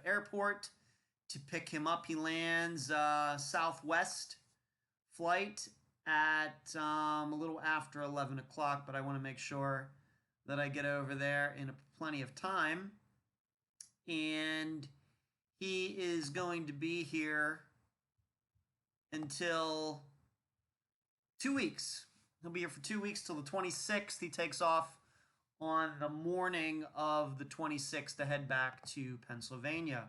airport to pick him up. He lands Southwest flight at a little after 11 o'clock, but I want to make sure that I get over there in plenty of time. And he is going to be here until 2 weeks. He'll be here for 2 weeks till the 26th. He takes off on the morning of the 26th to head back to Pennsylvania.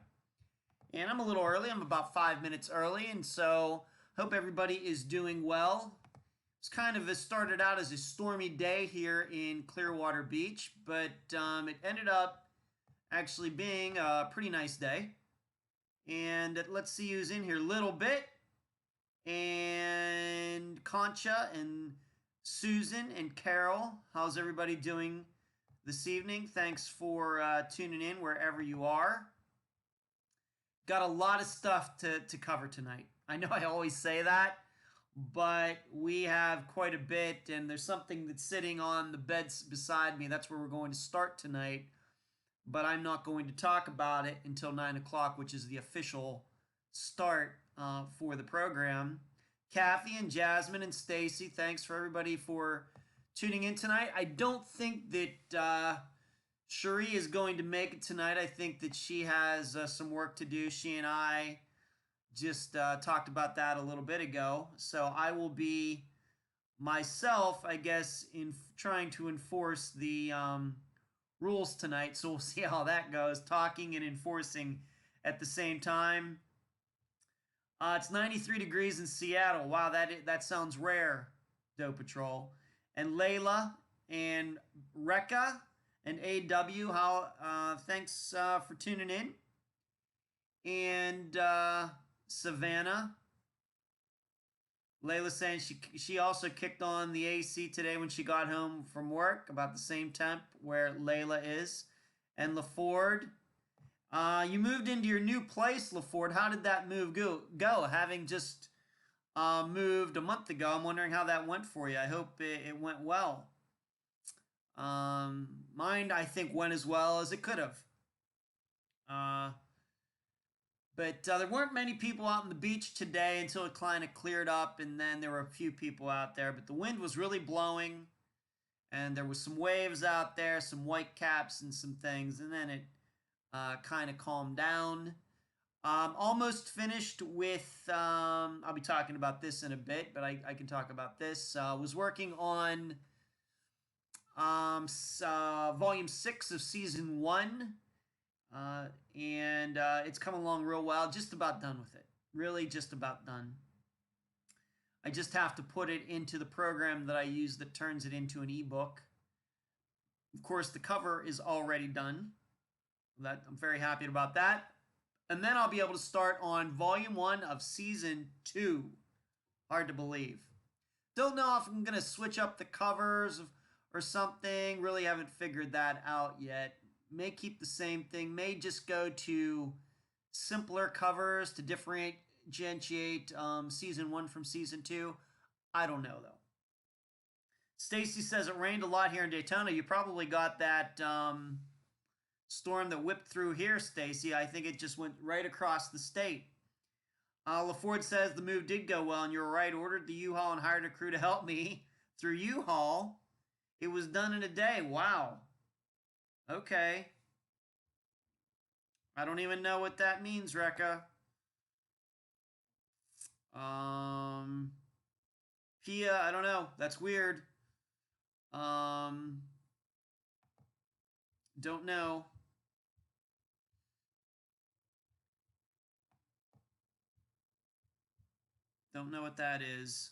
And I'm a little early. I'm about 5 minutes early, and so hope everybody is doing well. It started out as a stormy day here in Clearwater Beach, but it ended up actually being a pretty nice day. And let's see who's in here. Little Bit and Concha and Susan and Carol. How's everybody doing this evening? Thanks for tuning in wherever you are. Got a lot of stuff to cover tonight. I know I always say that, but we have quite a bit, and there's something that's sitting on the bed beside me. That's where we're going to start tonight, but I'm not going to talk about it until 9 o'clock, which is the official start for the program. Kathy and Jasmine and Stacy, thanks for everybody for tuning in tonight. I don't think that Cherie is going to make it tonight. I think that she has some work to do. She and I just talked about that a little bit ago. So I will be myself, I guess, in trying to enforce the rules tonight. So we'll see how that goes, talking and enforcing at the same time. It's 93 degrees in Seattle. Wow, that sounds rare, Doe Patrol. And Layla and Rekka and AW, thanks for tuning in. And Savannah. Layla saying she also kicked on the AC today when she got home from work, about the same temp where Layla is. And LaFord, you moved into your new place, LaFord. How did that move go? Having just moved a month ago, I'm wondering how that went for you. I hope it went well. Mine, I think, went as well as it could have. But there weren't many people out on the beach today until it kind of cleared up, and then there were a few people out there. But the wind was really blowing, and there was some waves out there, some white caps and some things, and then it kind of calmed down. Almost finished with, I'll be talking about this in a bit, but I can talk about this. Was working on volume 6 of season 1. And it's come along real well. Just about done with it. Really just about done. I just have to put it into the program that I use that turns it into an ebook. Of course, the cover is already done. I'm very happy about that. And then I'll be able to start on volume 1 of season 2. Hard to believe. Don't know if I'm going to switch up the covers or something. Really haven't figured that out yet. May keep the same thing. May just go to simpler covers to differentiate season 1 from season 2. I don't know, though. Stacy says it rained a lot here in Daytona. You probably got that storm that whipped through here, Stacy. I think it just went right across the state. LaFord says the move did go well, and you were right. Ordered the U-Haul and hired a crew to help me through U-Haul. It was done in a day. Wow. Okay. I don't even know what that means, Rekka. Pia, I don't know. That's weird. Don't know. Don't know what that is.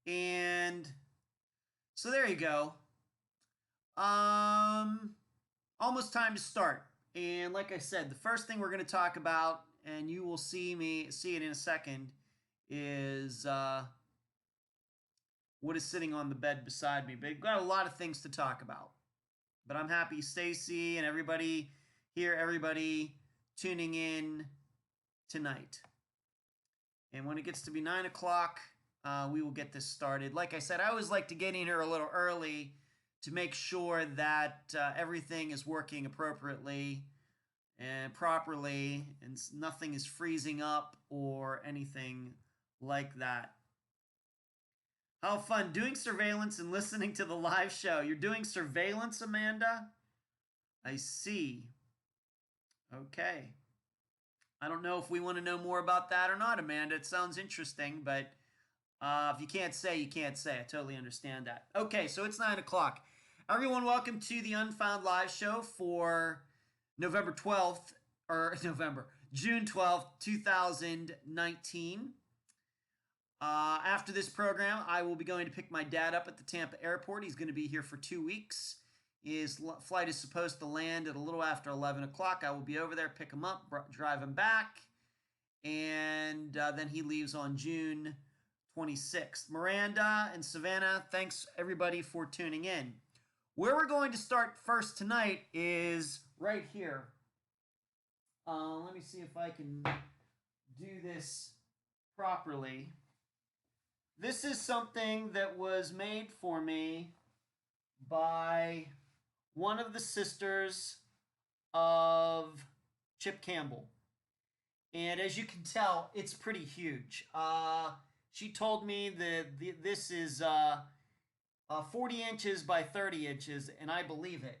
And so there you go. Almost time to start. And like I said, the first thing we're going to talk about, and you will see it in a second, is what is sitting on the bed beside me. But I've got a lot of things to talk about. But I'm happy Stacy and everybody here, everybody tuning in tonight. And when it gets to be 9 o'clock, we will get this started. Like I said, I always like to get in here a little early to make sure that everything is working appropriately and properly, and nothing is freezing up or anything like that. How fun doing surveillance and listening to the live show. You're doing surveillance, Amanda? I see. Okay. I don't know if we want to know more about that or not, Amanda. It sounds interesting, but if you can't say, you can't say. I totally understand that. Okay, so it's 9 o'clock. Everyone, welcome to the Unfound live show for November 12th, or June 12th, 2019. After this program, I will be going to pick my dad up at the Tampa airport. He's going to be here for 2 weeks. His flight is supposed to land at a little after 11 o'clock. I will be over there, pick him up, drive him back, and then he leaves on June 26th. Miranda and Savannah, thanks everybody for tuning in. Where we're going to start first tonight is right here. Let me see if I can do this properly. This is something that was made for me by one of the sisters of Chip Campbell. And as you can tell, it's pretty huge. She told me that this is 40 inches by 30 inches, and I believe it.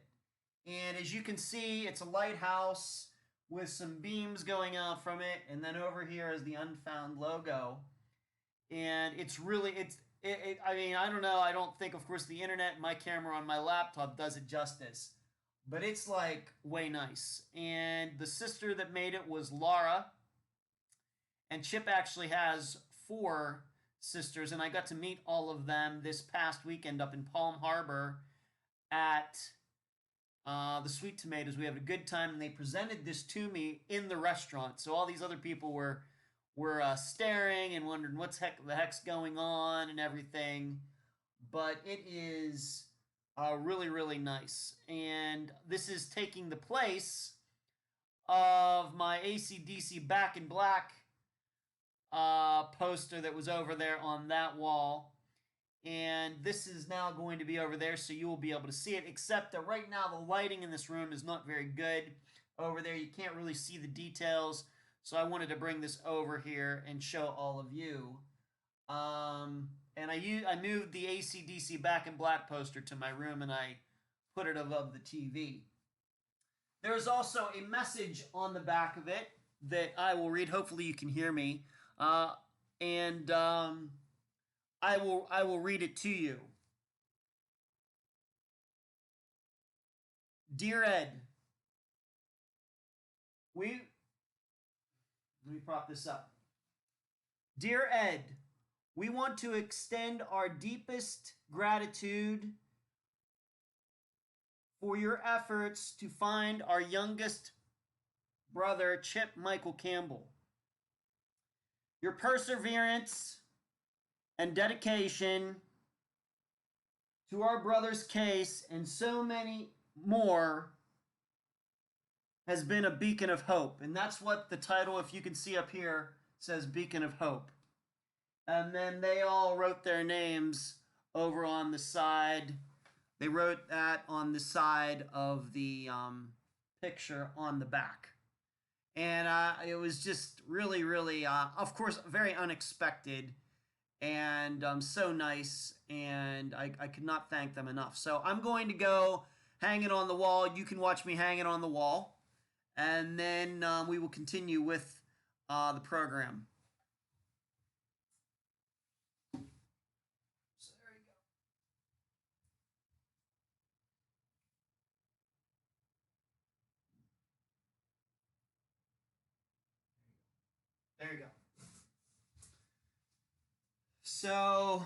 And as you can see, it's a lighthouse with some beams going out from it, and then over here is the Unfound logo. And it's really, I mean, I don't know. I don't think, of course, the internet and my camera on my laptop does it justice. But it's like way nice. And the sister that made it was Laura. And Chip actually has 4 sisters. And I got to meet all of them this past weekend up in Palm Harbor at the Sweet Tomatoes. We had a good time. And they presented this to me in the restaurant. So all these other people were staring and wondering what's the heck's going on and everything. But it is really, really nice. And this is taking the place of my AC/DC Back in Black poster that was over there on that wall. And this is now going to be over there, so you will be able to see it, except that right now the lighting in this room is not very good. Over there, you can't really see the details. So I wanted to bring this over here and show all of you. And I moved the AC/DC Back in Black poster to my room, and I put it above the TV. There's also a message on the back of it that I will read. Hopefully you can hear me. I will read it to you. Dear Ed, let me prop this up. Dear Ed, we want to extend our deepest gratitude for your efforts to find our youngest brother, Chip Michael Campbell. Your perseverance and dedication to our brother's case and so many more has been a beacon of hope. And that's what the title, if you can see up here, says Beacon of Hope. And then they all wrote their names over on the side. They wrote that on the side of the picture on the back. And it was just really, really, of course, very unexpected and so nice. And I could not thank them enough. So I'm going to go hang it on the wall. You can watch me hang it on the wall. And then we will continue with the program. So there you go. There you go. So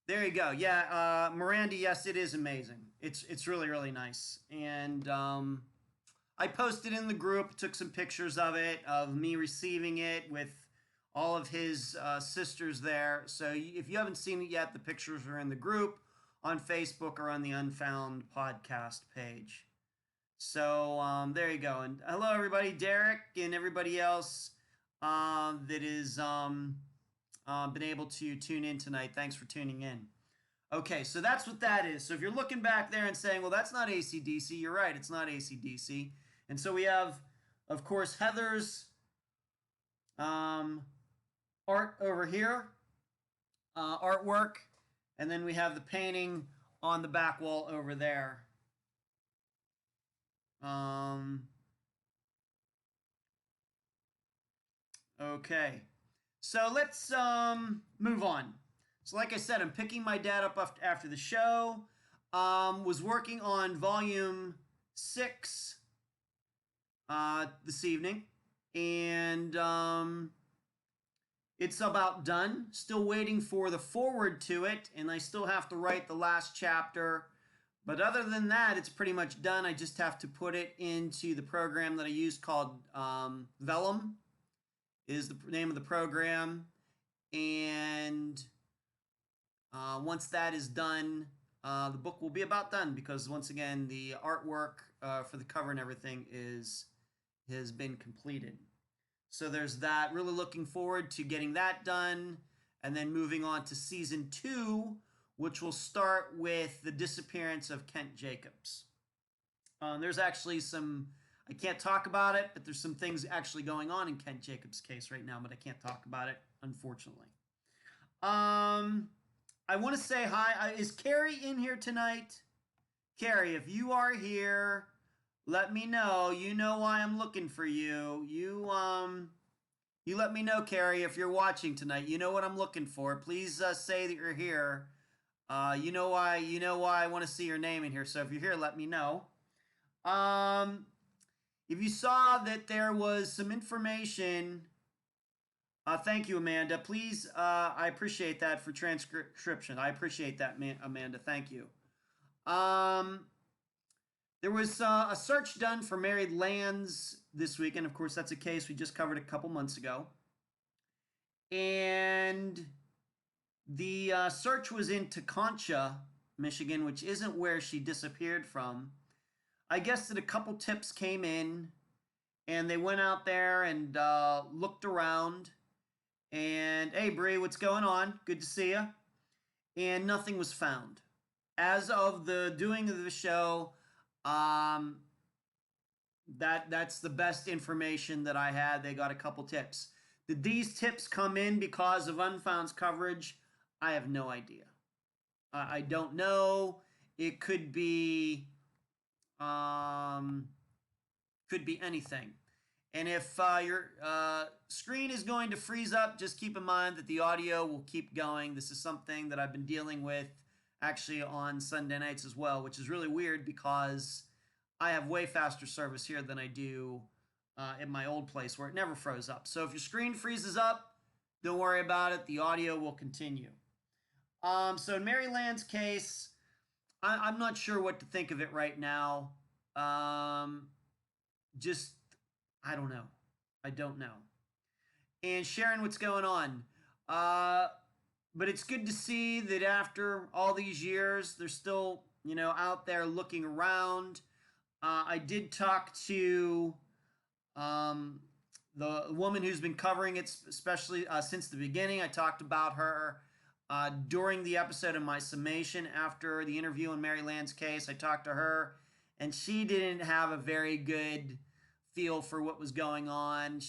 there you go. Yeah, Miranda, yes, it is amazing. It's really, really nice. And I posted in the group, took some pictures of it, of me receiving it with all of his sisters there. So if you haven't seen it yet, the pictures are in the group on Facebook or on the Unfound podcast page. So there you go. And hello, everybody. Derek and everybody else that is been able to tune in tonight. Thanks for tuning in. Okay, so that's what that is. So if you're looking back there and saying, well, that's not AC/DC, you're right. It's not AC/DC. And so we have, of course, Heather's um, art over here, artwork, and then we have the painting on the back wall over there. Um, okay, so let's move on. So, like I said, I'm picking my dad up after the show. Was working on volume 6 this evening, and it's about done. Still waiting for the forward to it, and I still have to write the last chapter. But other than that, it's pretty much done. I just have to put it into the program that I use called Vellum, is the name of the program. And once that is done, the book will be about done, because once again, the artwork for the cover and everything has been completed. So there's that. Really looking forward to getting that done, and then moving on to season 2, which will start with the disappearance of Kent Jacobs. There's actually some, I can't talk about it, but there's some things actually going on in Kent Jacobs' case right now, but I can't talk about it, unfortunately. I want to say hi. Is Carrie in here tonight? Carrie, if you are here, let me know. You know why I'm looking for you. You let me know, Carrie, if you're watching tonight. You know what I'm looking for. Please say that you're here. You know why I want to see your name in here. So if you're here, let me know. If you saw that there was some information, thank you, Amanda. Please, I appreciate that for transcription. I appreciate that, Amanda. Thank you. There was a search done for married lands this week, and of course, that's a case we just covered a couple months ago. And the search was in Concha, Michigan, which isn't where she disappeared from. I guess that a couple tips came in, and they went out there and looked around. And hey, Bree, what's going on? Good to see you. And nothing was found. As of the doing of the show, that's the best information that I had. They got a couple tips. Did these tips come in because of Unfound's coverage? I have no idea. I don't know. It could be anything. And if your screen is going to freeze up, just keep in mind that the audio will keep going. This is something that I've been dealing with actually on Sunday nights as well, which is really weird because I have way faster service here than I do in my old place where it never froze up. So if your screen freezes up, don't worry about it. The audio will continue. So in Mary Land's case, I'm not sure what to think of it right now. Just, I don't know. I don't know. And Sharon, what's going on? But it's good to see that after all these years, they're still, out there looking around. I did talk to the woman who's been covering it, especially since the beginning. I talked about her during the episode of my summation after the interview in Mary Land's case. I talked to her, and she didn't have a very good feel for what was going on.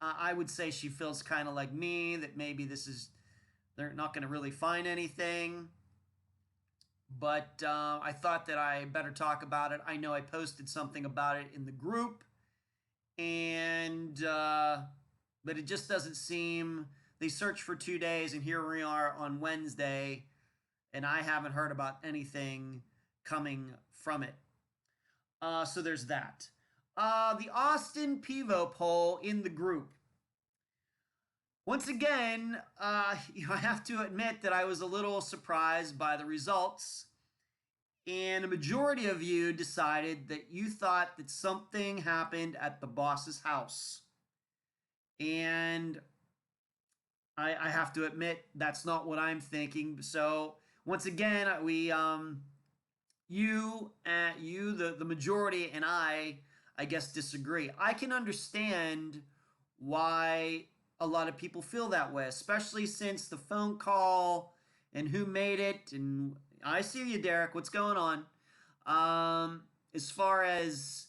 I would say she feels kind of like me, that maybe they're not going to really find anything. But I thought that I better talk about it. I know I posted something about it in the group, and but it just doesn't seem. They searched for 2 days, and here we are on Wednesday, and I haven't heard about anything coming from it. So there's that. The Austin Pivo poll in the group. Once again, I have to admit that I was a little surprised by the results. And a majority of you decided that you thought that something happened at the boss's house. And I have to admit, that's not what I'm thinking. So once again, the majority, and I guess, disagree. I can understand why a lot of people feel that way, especially since the phone call and who made it. And I see you, Derek. What's going on? As far as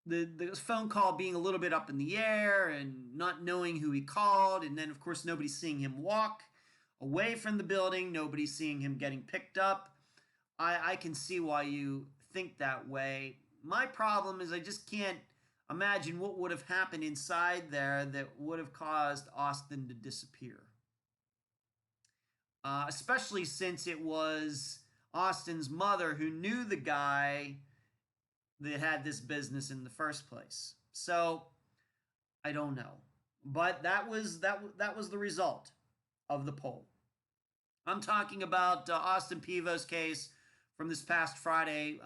the phone call being a little bit up in the air and not knowing who he called, and then of course nobody's seeing him walk away from the building, nobody's seeing him getting picked up. I can see why you think that way. My problem is I just can't imagine what would have happened inside there that would have caused Austin to disappear. Especially since it was Austin's mother who knew the guy that had this business in the first place. So I don't know, but that was the result of the poll. I'm talking about Austin Pivo's case from this past Friday,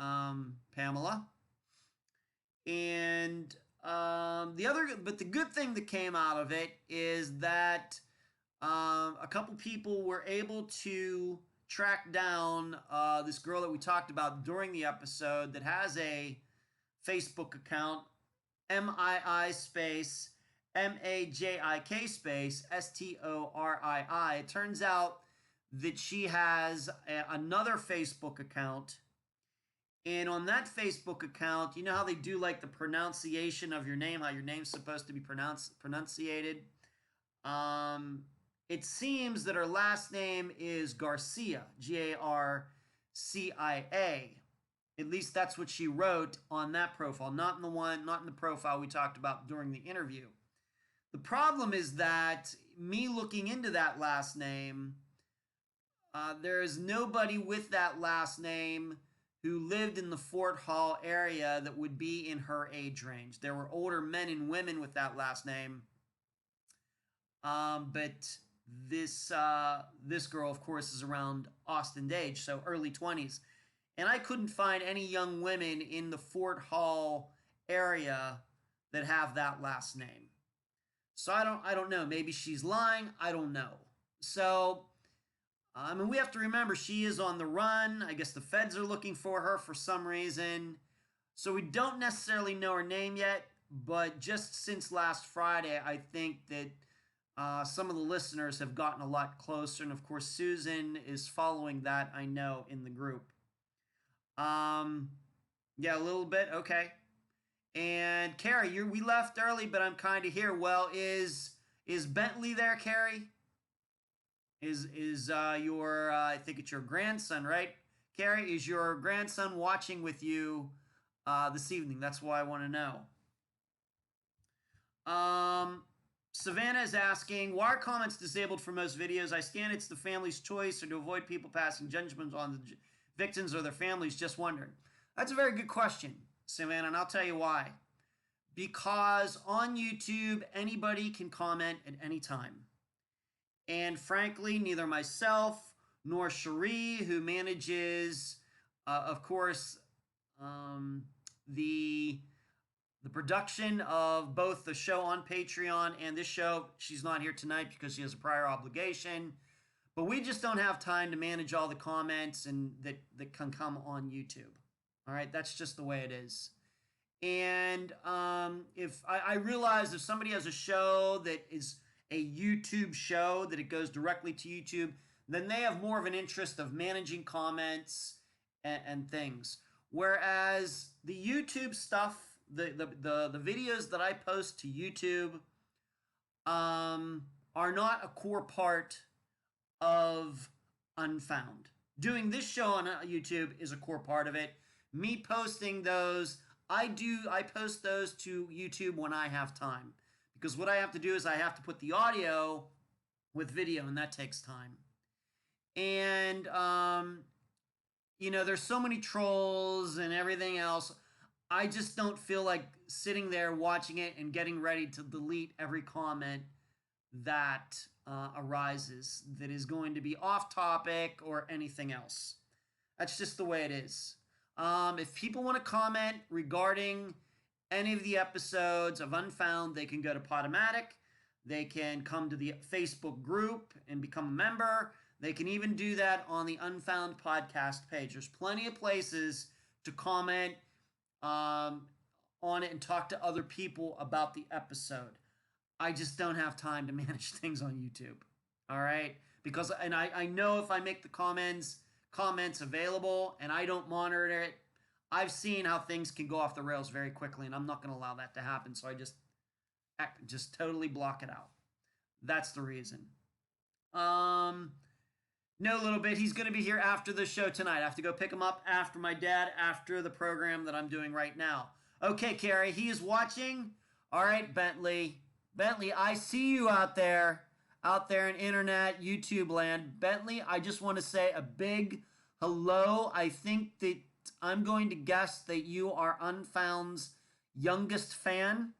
Pamela. And the good thing that came out of it is that a couple people were able to track down this girl that we talked about during the episode that has a Facebook account, MII space MAJIK space STORII. It turns out that she has another Facebook account. And on that Facebook account, you know how they do like the pronunciation of your name, how your name's supposed to be pronunciated? It seems that her last name is Garcia, Garcia. At least that's what she wrote on that profile, not in the profile we talked about during the interview. The problem is that me looking into that last name, there is nobody with that last name who lived in the Fort Hall area that would be in her age range. There were older men and women with that last name. But this girl, of course, is around Austin's age, so early 20s. And I couldn't find any young women in the Fort Hall area that have that last name. So I don't know. Maybe she's lying. I don't know. So, we have to remember she is on the run. I guess the feds are looking for her for some reason. So we don't necessarily know her name yet, but just since last Friday, I think that some of the listeners have gotten a lot closer. And of course, Susan is following that, I know, in the group. Yeah, a little bit. Okay. And Carrie, we left early, but I'm kind of here. Well, is Bentley there, Carrie? Is your I think it's your grandson, right? Carrie, is your grandson watching with you this evening? That's why I want to know. Savannah is asking, why are comments disabled for most videos? I scan it's the family's choice or to avoid people passing judgments on the victims or their families. Just wondering. That's a very good question, Savannah, and I'll tell you why. Because on YouTube, anybody can comment at any time. And frankly, neither myself nor Cherie, who manages, of course, the production of both the show on Patreon and this show, she's not here tonight because she has a prior obligation. But we just don't have time to manage all the comments and that can come on YouTube. All right, that's just the way it is. And if I realize if somebody has a show that is a YouTube show, that it goes directly to YouTube, then they have more of an interest of managing comments and things. Whereas the YouTube stuff, the videos that I post to YouTube are not a core part of Unfound. Doing this show on YouTube is a core part of it. Me posting those, I post those to YouTube when I have time. Because what I have to do is I have to put the audio with video, and that takes time. And, there's so many trolls and everything else. I just don't feel like sitting there watching it and getting ready to delete every comment that arises that is going to be off topic or anything else. That's just the way it is. If people want to comment regarding any of the episodes of Unfound, they can go to Podomatic. They can come to the Facebook group and become a member. They can even do that on the Unfound podcast page. There's plenty of places to comment on it and talk to other people about the episode. I just don't have time to manage things on YouTube. All right? Because I know if I make the comments available and I don't monitor it, I've seen how things can go off the rails very quickly, and I'm not going to allow that to happen. So I just totally block it out. That's the reason. Um, no, little bit. He's going to be here after the show tonight. I have to go pick him up after my dad, after the program that I'm doing right now. Okay, Carrie, he is watching. All right, Bentley. Bentley, I see you out there in internet, YouTube land. Bentley, I just want to say a big hello. I think that I'm going to guess that you are Unfound's youngest fan.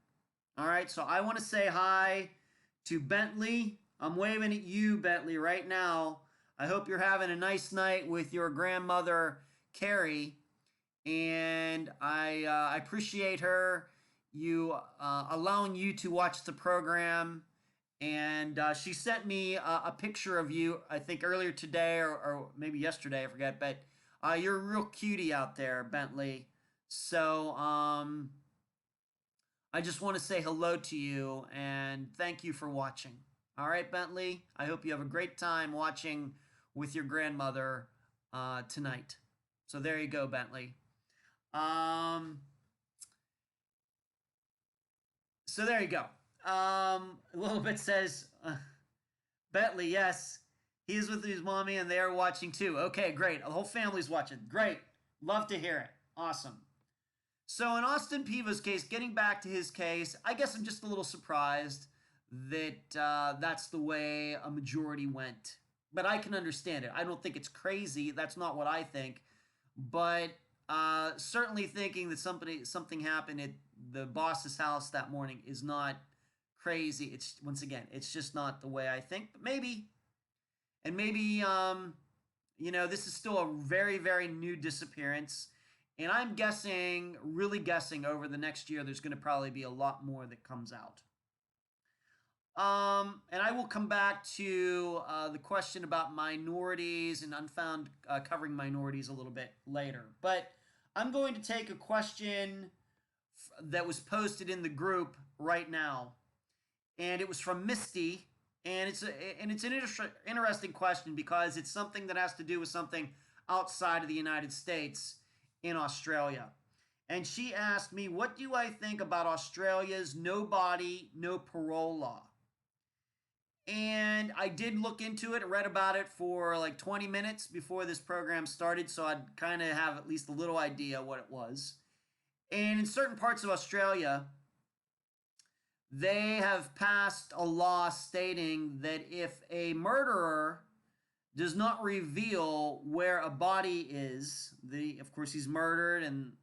All right, so I want to say hi to Bentley. I'm waving at you, Bentley, right now. I hope you're having a nice night with your grandmother, Carrie. And I appreciate her, allowing you to watch the program. And she sent me a picture of you, I think earlier today or maybe yesterday, I forget. But you're a real cutie out there, Bentley. So I just want to say hello to you and thank you for watching. All right, Bentley. I hope you have a great time watching with your grandmother tonight. So there you go, Bentley. So there you go. A little bit says, Bentley, yes, he is with his mommy and they are watching too. Okay, great. The whole family's watching. Great. Love to hear it. Awesome. So in Austin Piva's case, getting back to his case, I guess I'm just a little surprised that that's the way a majority went. But I can understand it. I don't think it's crazy. That's not what I think. But certainly thinking that something happened at the boss's house that morning is not crazy. It's, once again, it's just not the way I think. But maybe, and maybe, this is still a very, very new disappearance. And I'm guessing, really guessing, over the next year, there's going to probably be a lot more that comes out. And I will come back to the question about minorities and Unfound covering minorities a little bit later. But I'm going to take a question that was posted in the group right now. And it was from Misty. And it's an interesting question because it's something that has to do with something outside of the United States in Australia. And she asked me, what do I think about Australia's no body, no parole law? And I did look into it, read about it for like 20 minutes before this program started, so I'd kind of have at least a little idea what it was. And in certain parts of Australia, they have passed a law stating that if a murderer does not reveal where a body is, of course he's murdered and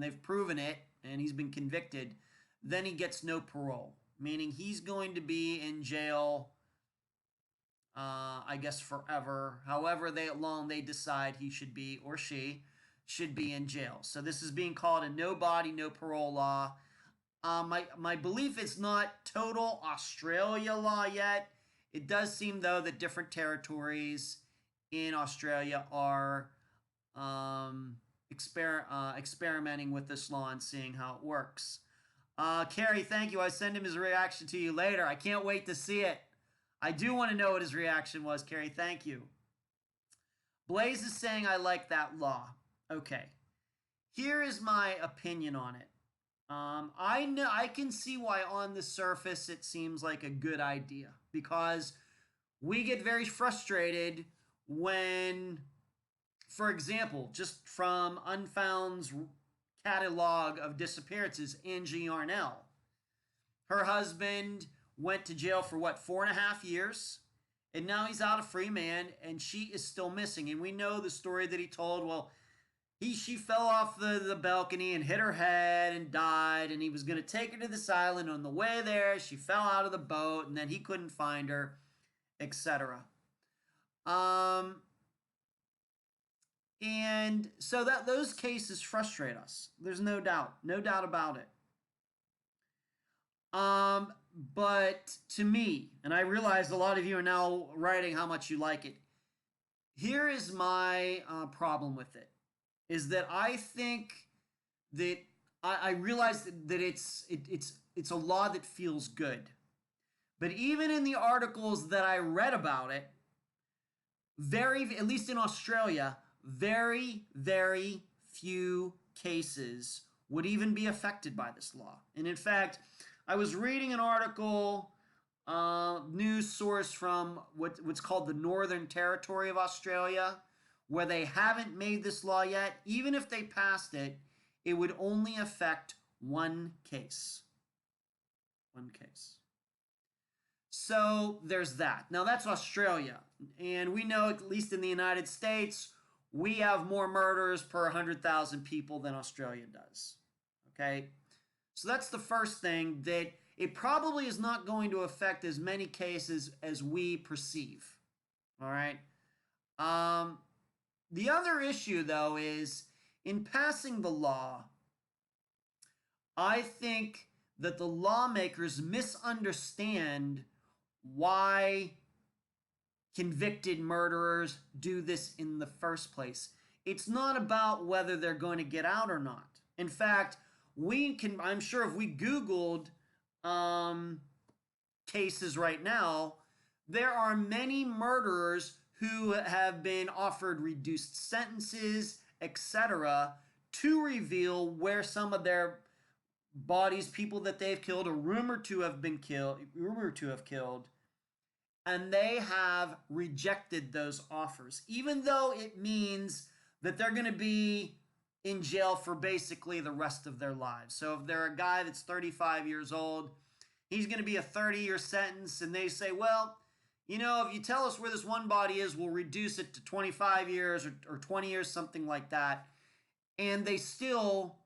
they've proven it and he's been convicted, then he gets no parole. Meaning he's going to be in jail, I guess forever. However long they decide he should be, or she should be in jail. So this is being called a no body, no parole law. My belief it's not total Australia law yet. It does seem, though, that different territories in Australia are experimenting with this law and seeing how it works. Carrie, thank you. I send him his reaction to you later. I can't wait to see it. I do want to know what his reaction was, Carrie. Thank you. Blaze is saying I like that law. Okay. Here is my opinion on it. I can see why on the surface it seems like a good idea because we get very frustrated when, for example, just from Unfound's catalog of disappearances, Angie Yarnell. Her husband went to jail for 4.5 years, and now he's out a free man, and she is still missing. And we know the story that he told. Well, she fell off the balcony and hit her head and died, and he was going to take her to this island. On the way there, she fell out of the boat, and then he couldn't find her, etc. And so those cases frustrate us. There's no doubt about it. But to me, and I realize a lot of you are now writing how much you like it. Here is my problem with it, is that I think that I realize that it's a law that feels good. But even in the articles that I read about it, at least in Australia, very, very few cases would even be affected by this law. And in fact, I was reading an article, news source from what's called the Northern Territory of Australia, where they haven't made this law yet. Even if they passed it, it would only affect one case. One case. So there's that. Now that's Australia. And we know, at least in the United States, we have more murders per 100,000 people than Australia does. Okay? So that's the first thing, that it probably is not going to affect as many cases as we perceive. All right? The other issue, though, is in passing the law, I think that the lawmakers misunderstand why convicted murderers do this in the first place. It's not about whether they're going to get out or not. In fact, I'm sure if we Googled cases right now, there are many murderers who have been offered reduced sentences, etc., to reveal where some of their bodies, people that they've killed or rumored to have killed, and they have rejected those offers, even though it means that they're going to be in jail for basically the rest of their lives. So if they're a guy that's 35 years old, he's going to be a 30-year sentence, and they say, well, you know, if you tell us where this one body is, we'll reduce it to 25 years or 20 years, something like that. And they still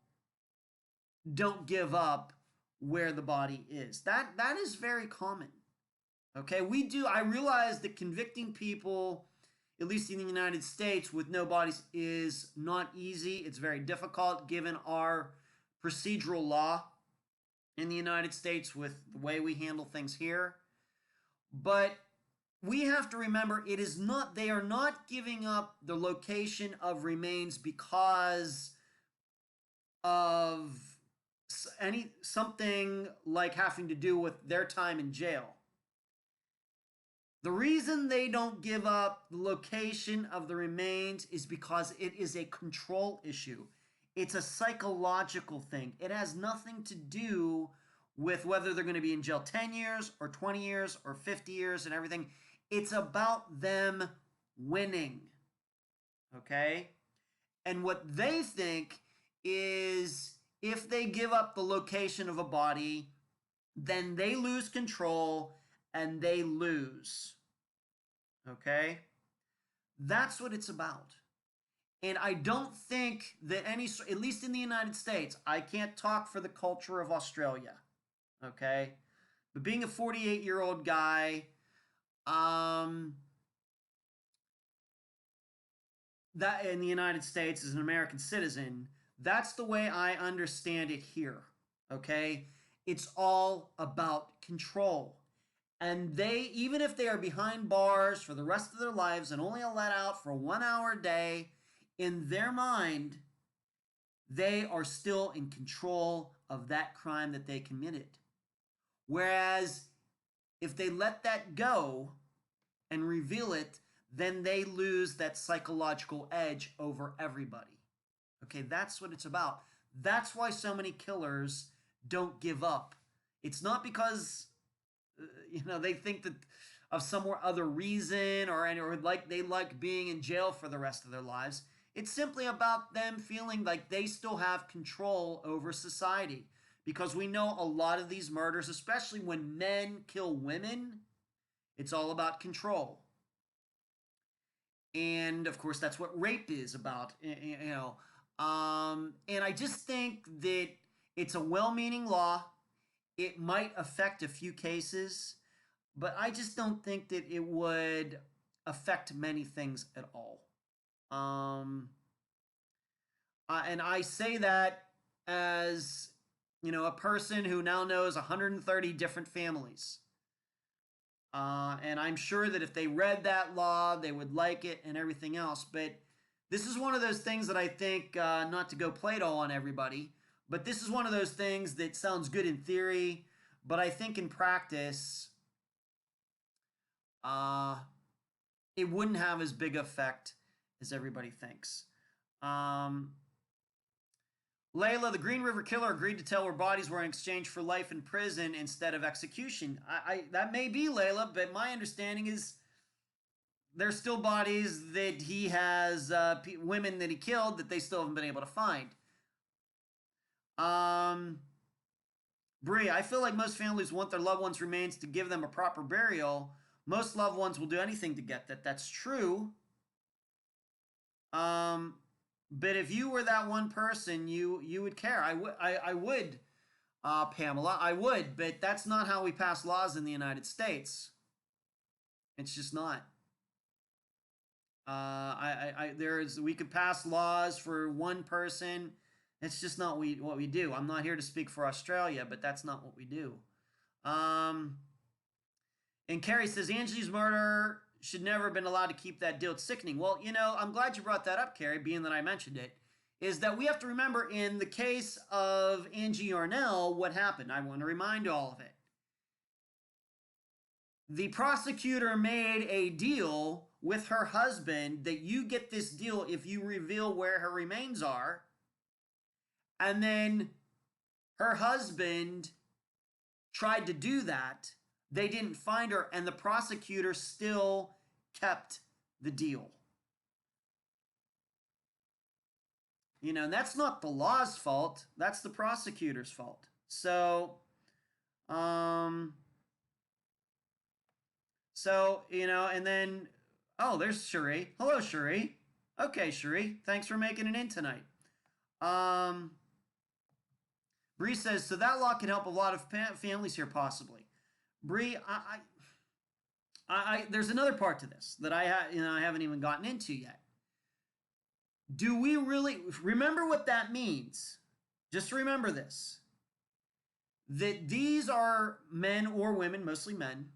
don't give up where the body is. That is very common. Okay, I realize that convicting people, at least in the United States, with no bodies is not easy. It's very difficult given our procedural law in the United States with the way we handle things here. But we have to remember, they are not giving up the location of remains because of something like having to do with their time in jail. The reason they don't give up the location of the remains is because it is a control issue. It's a psychological thing. It has nothing to do with whether they're going to be in jail 10 years or 20 years or 50 years and everything. It's about them winning. Okay? And what they think is, if they give up the location of a body, then they lose control and they lose. Okay? That's what it's about. And I don't think that at least in the United States, I can't talk for the culture of Australia. Okay? But being a 48-year-old guy, that in the United States as an American citizen, that's the way I understand it here. Okay? It's all about control. And even if they are behind bars for the rest of their lives and only let out for 1 hour a day, in their mind, they are still in control of that crime that they committed. Whereas if they let that go and reveal it, then they lose that psychological edge over everybody. Okay, that's what it's about. That's why so many killers don't give up. It's not because they think that of some other reason or they like being in jail for the rest of their lives. It's simply about them feeling like they still have control over society. Because we know a lot of these murders, especially when men kill women, it's all about control. And of course, that's what rape is about, and I just think that it's a well-meaning law. It might affect a few cases, but I just don't think that it would affect many things at all. And I say that as, a person who now knows 130 different families. And I'm sure that if they read that law, they would like it and everything else. But this is one of those things that I think, not to go Plato on everybody, but this is one of those things that sounds good in theory, but I think in practice, it wouldn't have as big effect as everybody thinks. Layla, the Green River Killer agreed to tell where bodies were in exchange for life in prison instead of execution. That may be Layla, but my understanding is there's still bodies that he has, women that he killed that they still haven't been able to find. Bree, I feel like most families want their loved ones' remains to give them a proper burial. Most loved ones will do anything to get that. That's true. But if you were that one person, you would care. I would, Pamela. I would, but that's not how we pass laws in the United States. It's just not. We could pass laws for one person. It's just not what we do. I'm not here to speak for Australia, but that's not what we do. And Carrie says Angie's murder should never have been allowed to keep that deal. It's sickening. Well, I'm glad you brought that up, Carrie, being that I mentioned it, is that we have to remember in the case of Angie Yarnell, what happened. I want to remind all of it. The prosecutor made a deal with her husband that you get this deal if you reveal where her remains are. And then her husband tried to do that. They didn't find her, and the prosecutor still kept the deal. And that's not the law's fault. That's the prosecutor's fault. So, and then, oh, there's Cherie. Hello, Cherie. Okay, Cherie. Thanks for making it in tonight. Bree says, so that law can help a lot of families here, possibly. Bree, there's another part to this that I haven't even gotten into yet. Do we really remember what that means? Just remember this: that these are men or women, mostly men,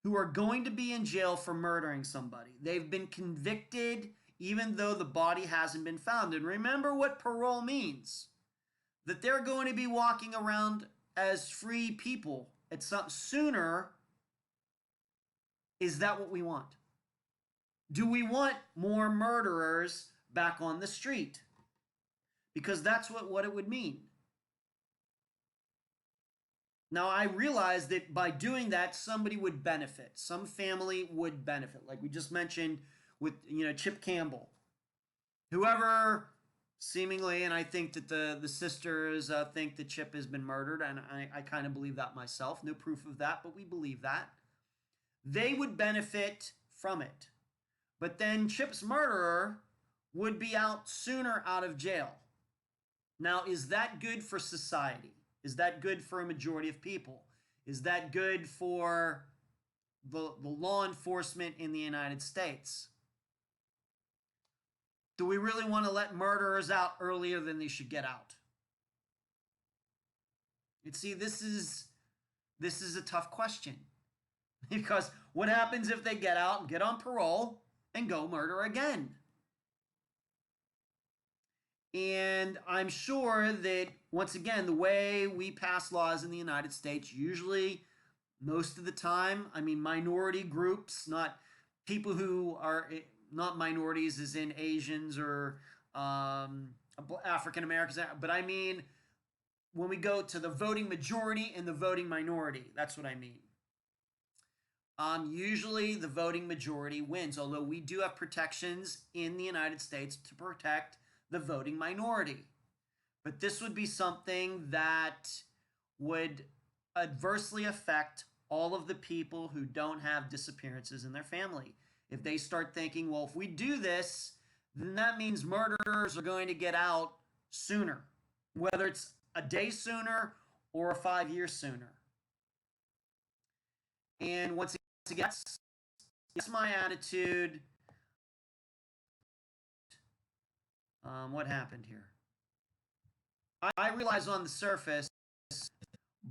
who are going to be in jail for murdering somebody. They've been convicted, even though the body hasn't been found. And remember what parole means: that they're going to be walking around as free people at some sooner. Is that what we want? Do we want more murderers back on the street? Because that's what it would mean. Now, I realize that by doing that, somebody would benefit. Some family would benefit, like we just mentioned with Chip Campbell. Whoever, seemingly, and I think that the sisters think that Chip has been murdered, and I kind of believe that myself. No proof of that, but we believe that. They would benefit from it. But then Chip's murderer would be out sooner out of jail. Now, is that good for society? Is that good for a majority of people? Is that good for the law enforcement in the United States? Do we really want to let murderers out earlier than they should get out? See, this is a tough question. Because what happens if they get out and get on parole and go murder again? And I'm sure that, once again, the way we pass laws in the United States, usually, most of the time, minority groups, not people who are not minorities as in Asians or African Americans, but I mean when we go to the voting majority and the voting minority, that's what I mean. Usually the voting majority wins, although we do have protections in the United States to protect the voting minority. But this would be something that would adversely affect all of the people who don't have disappearances in their family. If they start thinking, well, if we do this, then that means murderers are going to get out sooner, whether it's a day sooner or 5 years sooner. And once again, that's my attitude. What happened here? I realize on the surface,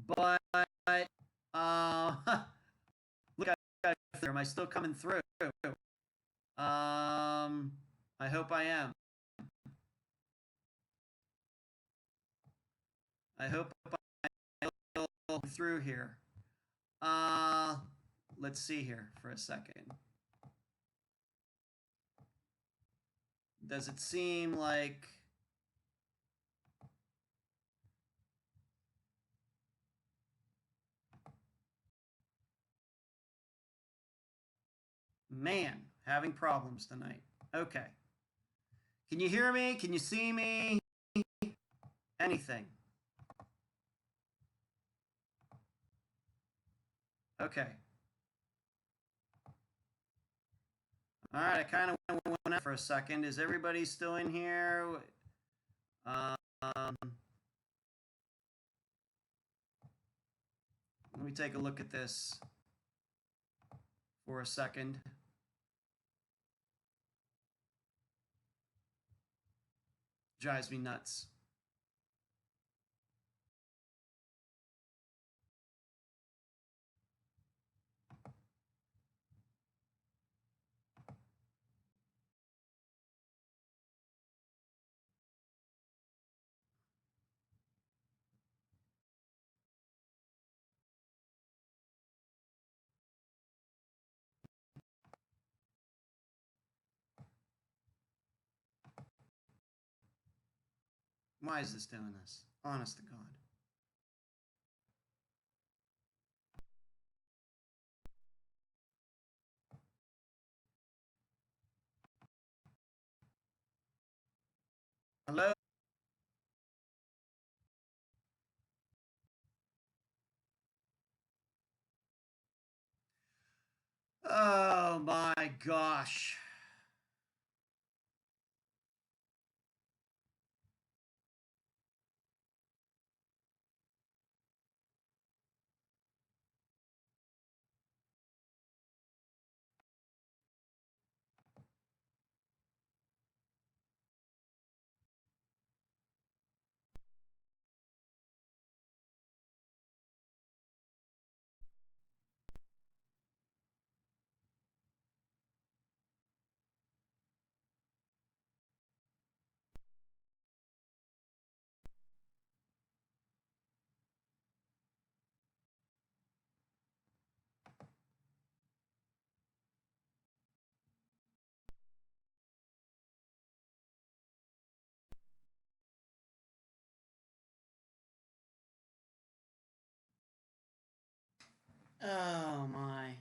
but look, am I still coming through? I hope I am. I hope I'm through here. Let's see here for a second. Does it seem like Man, having problems tonight. Okay. Can you hear me? Can you see me? Anything? Okay. All right, I kind of went out for a second. Is everybody still in here? Um, let me take a look at this for a second. Drives me nuts. Why is this doing this? Honest to God. Hello? Oh my gosh. Oh my.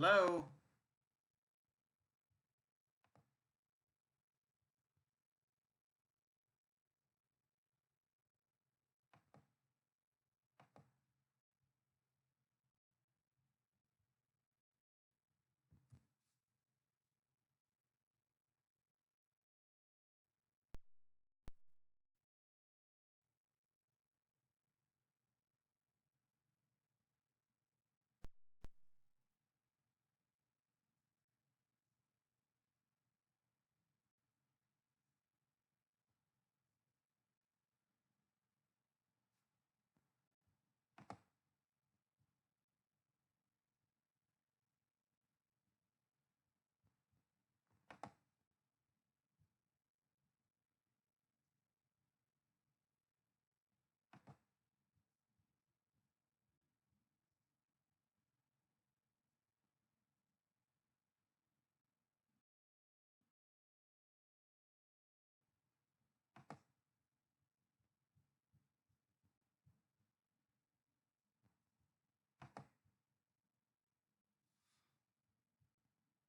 Hello?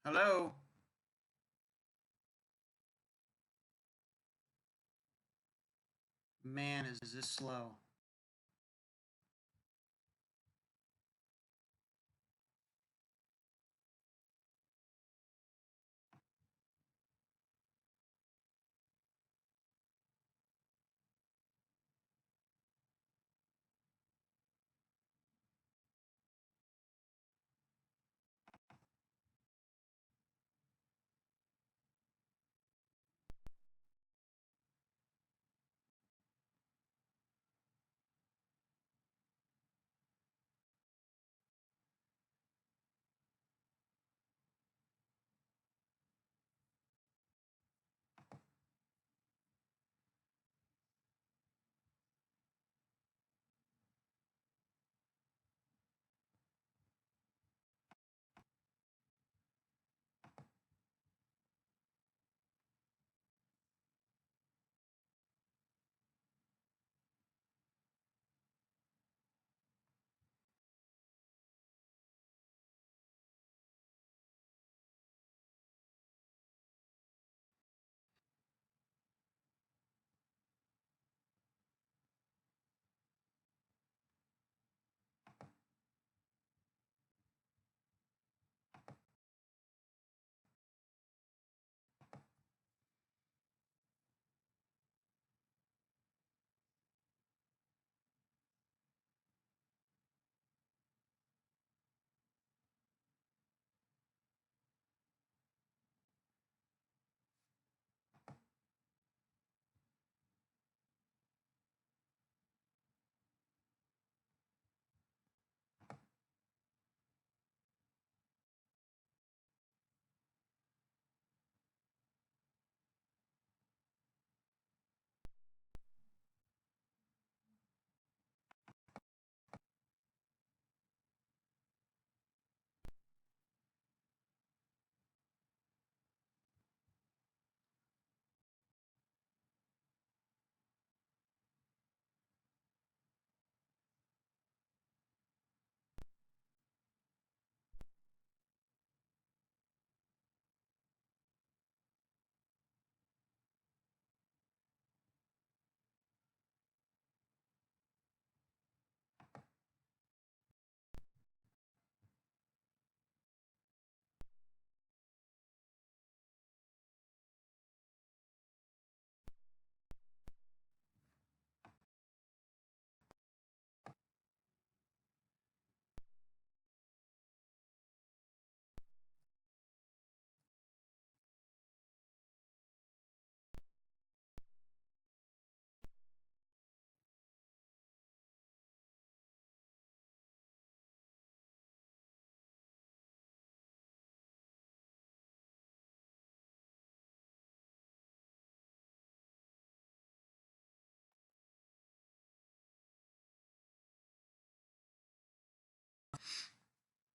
Hello? Man, is this slow.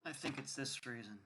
I think it's this reason.